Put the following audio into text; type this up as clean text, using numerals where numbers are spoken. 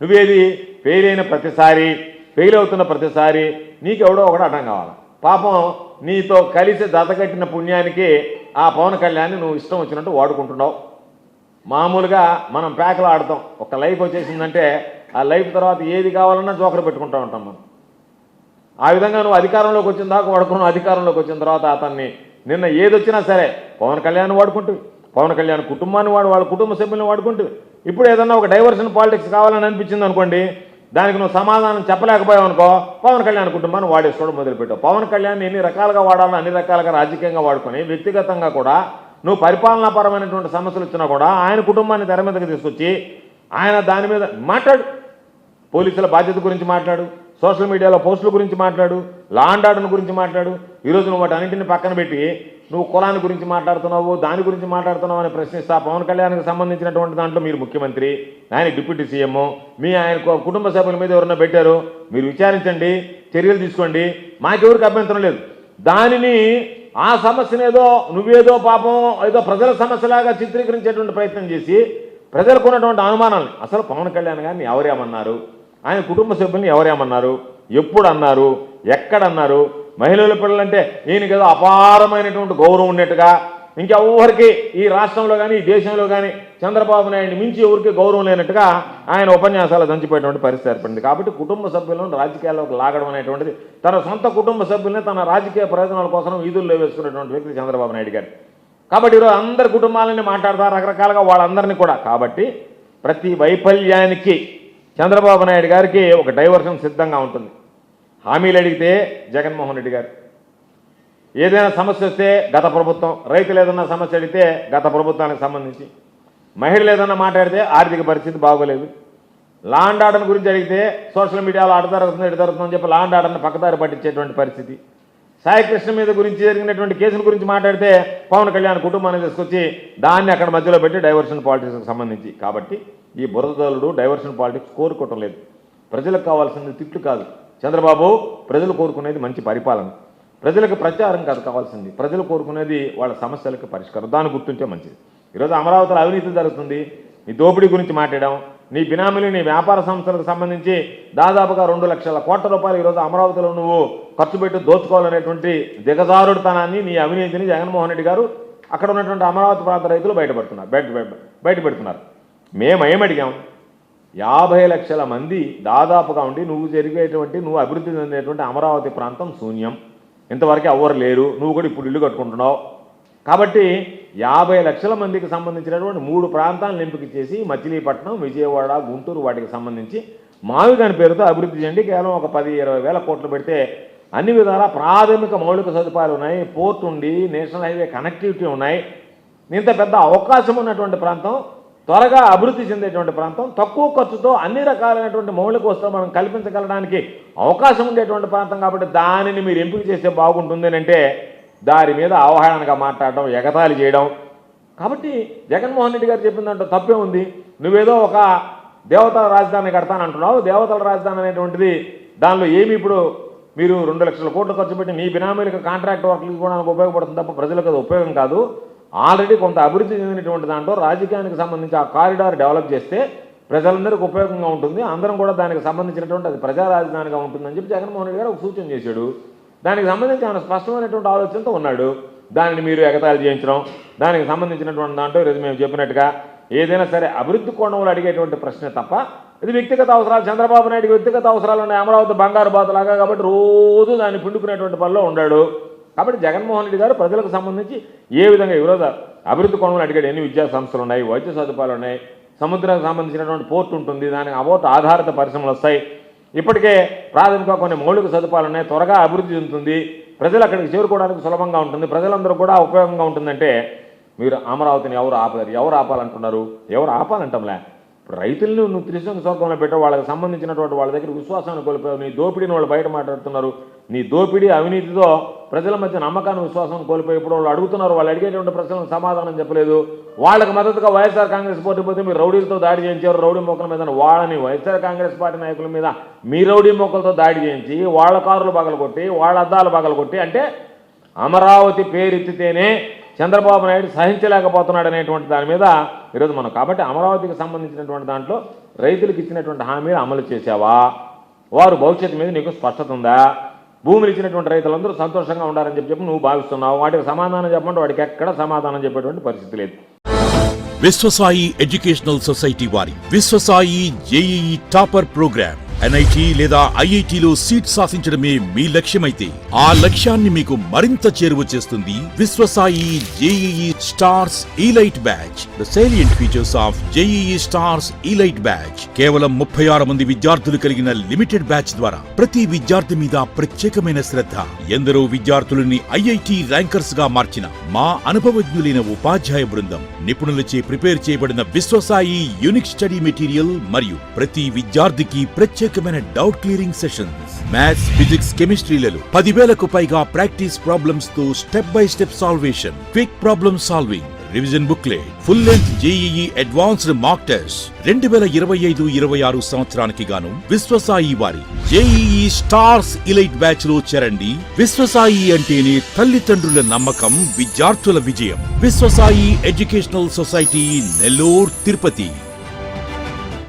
నువ్వేది fail అయిన ప్రతిసారి, fail అవుతున్న ప్రతిసారి నీకెవడో ఒకడు అడ్డం కావాలి. పాపం నీతో కలిసి జతకట్టిన పుణ్యానికి ఆ పవన్ కళ్యాణ్ని నువ్వు ఇష్టం వచ్చినట్టు వాడుకుంటున్నావు. మామూలుగా మనం ప్యాక్లో ఆడతాం. ఒక లైఫ్ వచ్చేసిందంటే ఆ లైఫ్ తర్వాత ఏది కావాలన్నా జోకర్ పెట్టుకుంటూ ఉంటాం మనం. ఆ విధంగా నువ్వు అధికారంలోకి వచ్చిన దాకా వాడుకున్నావు. అధికారంలోకి వచ్చిన తర్వాత అతన్ని నిన్న ఏదొచ్చినా సరే పవన్ కళ్యాణ్ వాడుకుంటూ, పవన్ కళ్యాణ్ కుటుంబాన్ని వాళ్ళ కుటుంబ సభ్యులను వాడుకుంటూ, ఇప్పుడు ఏదన్నా ఒక డైవర్షన్ పాలిటిక్స్ కావాలని అనిపించింది అనుకోండి, దానికి నువ్వు సమాధానం చెప్పలేకపోయావు అనుకో, పవన్ కళ్యాణ్ కుటుంబాన్ని వాడేసుకోవడం మొదలుపెట్టావు. పవన్ కళ్యాణ్ ఎన్ని రకాలుగా వాడాలో అన్ని రకాలుగా రాజకీయంగా వాడుకొని వ్యక్తిగతంగా కూడా నువ్వు పరిపాలనాపరమైనటువంటి సమస్యలు వచ్చినా కూడా ఆయన కుటుంబాన్ని తెర మీదకి తీసుకొచ్చి ఆయన దాని మీద మాట్లాడు. పోలీసుల బాధ్యత గురించి మాట్లాడు, సోషల్ మీడియాలో పోస్టుల గురించి మాట్లాడు, లా అండ్ ఆర్డర్ గురించి మాట్లాడు. ఈరోజు నువ్వు వాటి అన్నింటిని పక్కన పెట్టి నువ్వు కులాన్ని గురించి మాట్లాడుతున్నావు, దాని గురించి మాట్లాడుతున్నావు అని ప్రశ్నిస్తా. పవన్ కళ్యాణ్కి సంబంధించినటువంటి దాంట్లో మీరు ముఖ్యమంత్రి, ఆయన డిప్యూటీ సీఎం, ఆయన కుటుంబ సభ్యుల మీద ఎవరన్నా పెట్టారు, మీరు విచారించండి, చర్యలు తీసుకోండి, మాకెవరికి అభ్యంతరం లేదు. దానిని ఆ సమస్యనేదో నువ్వేదో పాపం ఏదో ప్రజల సమస్యలాగా చిత్రీకరించేటువంటి ప్రయత్నం చేసి ప్రజలకు ఉన్నటువంటి అనుమానాలు, అసలు పవన్ కళ్యాణ్ గారిని ఎవరేమన్నారు, ఆయన కుటుంబ సభ్యుల్ని ఎవరేమన్నారు, ఎప్పుడు అన్నారు, ఎక్కడన్నారు, మహిళల పిల్లలంటే ఈయనకి ఏదో అపారమైనటువంటి గౌరవం ఉన్నట్టుగా, ఇంకెవరికి ఈ రాష్ట్రంలో కానీ ఈ దేశంలో కానీ చంద్రబాబు నాయుడిని మించి ఎవరికి గౌరవం లేనట్టుగా ఆయన ఉపన్యాసాలు దంచిపోయేటువంటి పరిస్థితి ఏర్పడింది. కాబట్టి కుటుంబ సభ్యులను రాజకీయాల్లోకి లాగడం అనేటువంటిది తన సొంత కుటుంబ సభ్యుల్ని తన రాజకీయ ప్రయోజనాల కోసం వీధుల్లో వేసుకునేటువంటి వ్యక్తి చంద్రబాబు నాయుడు గారు. కాబట్టి ఈరోజు అందరి కుటుంబాలని మాట్లాడతారు రకరకాలుగా వాళ్ళందరినీ కూడా. కాబట్టి ప్రతి వైఫల్యానికి చంద్రబాబు నాయుడు గారికి ఒక డైవర్షన్ సిద్ధంగా ఉంటుంది. హామీలు అడిగితే జగన్మోహన్ రెడ్డి గారు, ఏదైనా సమస్య వస్తే గత ప్రభుత్వం, రైతులు ఏదన్నా సమస్య అడిగితే గత ప్రభుత్వానికి సంబంధించి, మహిళలు ఏదన్నా మాట్లాడితే ఆర్థిక పరిస్థితి బాగోలేదు, లా అండ్ ఆర్డర్ గురించి అడిగితే సోషల్ మీడియాలో అటు జరుగుతుందని చెప్పి లా అండ్ ఆర్డర్ని పక్కదారి పట్టించేటువంటి పరిస్థితి, సాయి కృష్ణ మీద గురించి జరిగినటువంటి కేసుల గురించి మాట్లాడితే పవన్ కళ్యాణ్ కుటుంబాన్ని తీసుకొచ్చి దాన్ని అక్కడ మధ్యలో పెట్టి డైవర్షన్ పాలిటిక్స్కి సంబంధించి. కాబట్టి ఈ బురదలుడు డైవర్షన్ పాలిటిక్స్ కోరుకోవటం లేదు. ప్రజలకు కావాల్సింది తిట్లు కాదు చంద్రబాబు, ప్రజలు కోరుకునేది మంచి పరిపాలన, ప్రజలకు ప్రచారం కాదు కావాల్సింది, ప్రజలు కోరుకునేది వాళ్ళ సమస్యలకు పరిష్కారం. దాన్ని గుర్తుంటే మంచిది. ఈరోజు అమరావతిలో అవినీతి జరుగుతుంది, నీ దోపిడీ గురించి మాట్లాడాం, నీ బినామీలు నీ వ్యాపార సంస్థలకు సంబంధించి దాదాపుగా 2 లక్షల కోట్ల రూపాయలు ఈరోజు అమరావతిలో నువ్వు ఖర్చు పెట్టి దోచుకోవాలనేటువంటి దిగజారుడుతనాన్ని, నీ అవినీతిని జగన్మోహన్ రెడ్డి గారు అక్కడ ఉన్నటువంటి అమరావతి ప్రాంత రైతులు బయట పెడుతున్నారు. మేమేమడిగాం, 50 లక్షల మంది దాదాపుగా ఉండి నువ్వు అభివృద్ధి చెందేటువంటి అమరావతి ప్రాంతం శూన్యం, ఇంతవరకు ఎవరు లేరు, నువ్వు కూడా ఇప్పుడు ఇల్లు కట్టుకుంటున్నావు. కాబట్టి 50 లక్షల మందికి సంబంధించినటువంటి 3 ప్రాంతాలను ఎంపిక చేసి మచిలీపట్నం, విజయవాడ, గుంటూరు వాటికి సంబంధించి మావిగాని పేరుతో అభివృద్ధి చేయండి. కేవలం ఒక 10-20 వేల కోట్లు పెడితే అన్ని విధాల ప్రాథమిక మౌలిక సదుపాయాలు ఉన్నాయి, పోర్ట్ ఉండి, నేషనల్ హైవే కనెక్టివిటీ ఉన్నాయి. ఇంత పెద్ద అవకాశం ఉన్నటువంటి ప్రాంతం, త్వరగా అభివృద్ధి చెందేటువంటి ప్రాంతం, తక్కువ ఖర్చుతో అన్ని రకాలైనటువంటి మౌలిక వస్తువులు మనం కల్పించగలడానికి అవకాశం ఉండేటువంటి ప్రాంతం. కాబట్టి దానిని మీరు ఎంపిక చేస్తే బాగుంటుంది అంటే దాని మీద అవహేళనగా మాట్లాడడం, ఎగతాళి చేయడం. కాబట్టి జగన్మోహన్ రెడ్డి గారు చెప్పిందంటే తప్పే ఉంది. నువ్వేదో ఒక దేవతల రాజధాని కడతానంటున్నావు, దేవతల రాజధాని అనేటువంటిది దానిలో ఏమి ఇప్పుడు మీరు 2 లక్షల కోట్లు ఖర్చు పెట్టి మీ బినామీలకు కాంట్రాక్ట్ వర్క్లు ఇవ్వడానికి ఉపయోగపడుతుంది తప్ప ప్రజలకు అది ఉపయోగం కాదు. ఆల్రెడీ కొంత అభివృద్ధి చెందినటువంటి దాంట్లో రాజకీయానికి సంబంధించి ఆ కారిడార్ డెవలప్ చేస్తే ప్రజలందరికీ ఉపయోగంగా ఉంటుంది, అందరం కూడా దానికి సంబంధించినటువంటి అది ప్రజా రాజధానిగా ఉంటుందని చెప్పి జగన్మోహన్ రెడ్డి గారు ఒక సూచన చేశాడు. దానికి సంబంధించి ఆయన స్పష్టమైనటువంటి ఆలోచనతో ఉన్నాడు. దానిని మీరు ఎగతాళి చేయించడం, దానికి సంబంధించినటువంటి దాంట్లో ఈరోజు మేము చెప్పినట్టుగా ఏదైనా సరే అభివృద్ధి కోణంలో అడిగేటువంటి ప్రశ్నే తప్ప ఇది వ్యక్తిగత అవసరాలు, చంద్రబాబు నాయుడు వ్యక్తిగత అవసరాలు ఉన్నాయి, అమరావతి బంగారు బాతులాగా. కాబట్టి రోజు దాన్ని పిండుకునేటువంటి పనిలో ఉన్నాడు. కాబట్టి జగన్మోహన్ రెడ్డి గారు ప్రజలకు సంబంధించి ఏ విధంగా ఈరోజు అభివృద్ధి కోణంలో అడిగాడు, ఎన్ని విద్యా సంస్థలు ఉన్నాయి, వైద్య సదుపాయాలు ఉన్నాయి, సముద్రానికి సంబంధించినటువంటి పోర్టు ఉంటుంది, దానికి ఆధారిత పరిశ్రమలు వస్తాయి, ఇప్పటికే ప్రాథమిక కొన్ని మౌలిక సదుపాయాలు ఉన్నాయి, త్వరగా అభివృద్ధి చెందుతుంది, ప్రజలు అక్కడికి చేరుకోవడానికి సులభంగా ఉంటుంది, ప్రజలందరూ కూడా ఉపయోగంగా ఉంటుందంటే మీరు అమరావతిని ఎవరు ఆపాలంటున్నారు? ఎవరు ఆపాలంటాంలే. ఇప్పుడు రైతులను నువ్వు త్రిశంకు స్వర్గంలో పెట్టావు, వాళ్ళకి సంబంధించినటువంటి వాళ్ళ దగ్గర విశ్వాసాన్ని కోల్పోయావు, నీ దోపిడీని వాళ్ళు బయట మాట్లాడుతున్నారు, నీ దోపిడీ అవినీతితో ప్రజల మధ్య నమ్మకాన్ని విశ్వాసాన్ని కోల్పోయి ఇప్పుడు వాళ్ళు అడుగుతున్నారు, వాళ్ళు అడిగేటువంటి ప్రశ్నలకు సమాధానం చెప్పలేదు. వాళ్ళకి మద్దతుగా వైఎస్ఆర్ కాంగ్రెస్ పార్టీ పోతే మీరు రౌడీలతో దాడి చేయించారు, రౌడీ మొక్కల మీద వాళ్ళని వైఎస్ఆర్ కాంగ్రెస్ పార్టీ నాయకుల మీద మీ రౌడీ మొక్కలతో దాడి చేయించి వాళ్ళ కారులు పగలగొట్టి వాళ్ళ అద్దాలు పగలగొట్టి, అంటే అమరావతి పేరెత్తితేనే చంద్రబాబు నాయుడు సహించలేకపోతున్నాడు అనేటువంటి దాని మీద ఈరోజు మనం. కాబట్టి అమరావతికి సంబంధించినటువంటి దాంట్లో రైతులకు ఇచ్చినటువంటి హామీలు అమలు చేసావా? వారు భవిష్యత్తు మీద నీకు స్పష్టత ఉందా? భూములు ఇచ్చినటువంటి రైతులందరూ సంతోషంగా ఉండాలని చెప్పి నువ్వు భావిస్తున్నావు. వాటికి సమాధానం చెప్పమంటే వాడికి ఎక్కడ సమాధానం చెప్పేటువంటి పరిస్థితి లేదు. విశ్వసాయి ఎడ్యుకేషనల్ సొసైటీ వారి Vishwasai JEE topper program NIT లేదా IITలో సీట్ సాధించడమే మీ లక్ష్యమైతే ఆ లక్ష్యాన్ని మీకు మరింత చేరువ చేస్తుంది Viswasai JEE stars elite batch. The salient features of JEE stars elite batch. కేవలం 36 మంది విద్యార్థులు కలిగిన లిమిటెడ్ బ్యాచ్ ద్వారా ప్రతి విద్యార్థి మీద ప్రత్యేకమైన శ్రద్ధ, ఎందరో విద్యార్థులని IIT ర్యాంకర్స్ గా మార్చిన మా అనుభవజ్ఞులైన ఉపాధ్యాయ బృందం, నిపుణులచే ప్రిపేర్ చేయబడిన విశ్వసాయి యూనిక్ స్టడీ మెటీరియల్ మరియు ప్రతి విద్యార్థికి ప్రత్యేకమైన doubt clearing sessions, maths, physics, కెమిస్ట్రీలలో 10,000కు పైగా ప్రాక్టీస్ ప్రాబ్లమ్స్ తో step by step solution, quick problem solving, revision booklet, full length JEE advanced mock test. 2025-26 సంవత్సరానికి గాను విశ్వసాయి వారి జేఈఈ స్టార్స్ ఇలైట్ బ్యాచ్ లో చేరండి. విశ్వసాయి అంటేనే తల్లిదండ్రుల నమ్మకం, విద్యార్థుల విజయం. Viswasai educational society, Nellore, Tirupati.